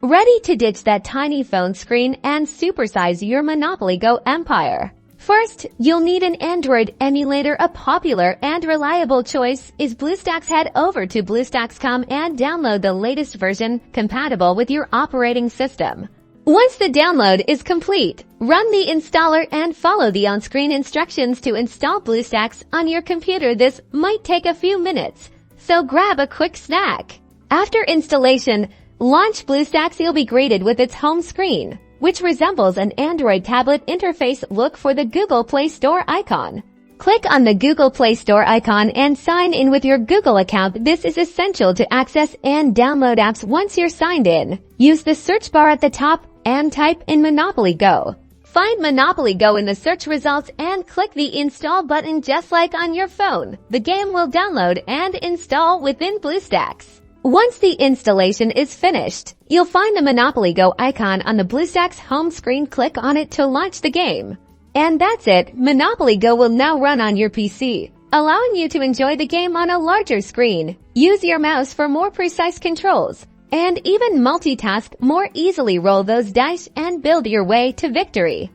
Ready to ditch that tiny phone screen and supersize your Monopoly Go empire? First, you'll need an Android emulator. A popular and reliable choice is BlueStacks. Head over to BlueStacks.com and download the latest version compatible with your operating system. Once the download is complete, run the installer and follow the on-screen instructions to install BlueStacks on your computer. This might take a few minutes, so grab a quick snack. After installation, launch BlueStacks. You'll be greeted with its home screen, which resembles an Android tablet interface. Look for the Google Play Store icon. Click on the Google Play Store icon and sign in with your Google account. This is essential to access and download apps. Once you're signed in, use the search bar at the top and type in Monopoly Go. Find Monopoly Go in the search results and click the install button. Just like on your phone, the game will download and install within BlueStacks. Once the installation is finished, you'll find the Monopoly Go icon on the BlueStacks home screen. Click on it to launch the game. And that's it. Monopoly Go will now run on your PC, allowing you to enjoy the game on a larger screen. Use your mouse for more precise controls and even multitask more easily. Roll those dice and build your way to victory.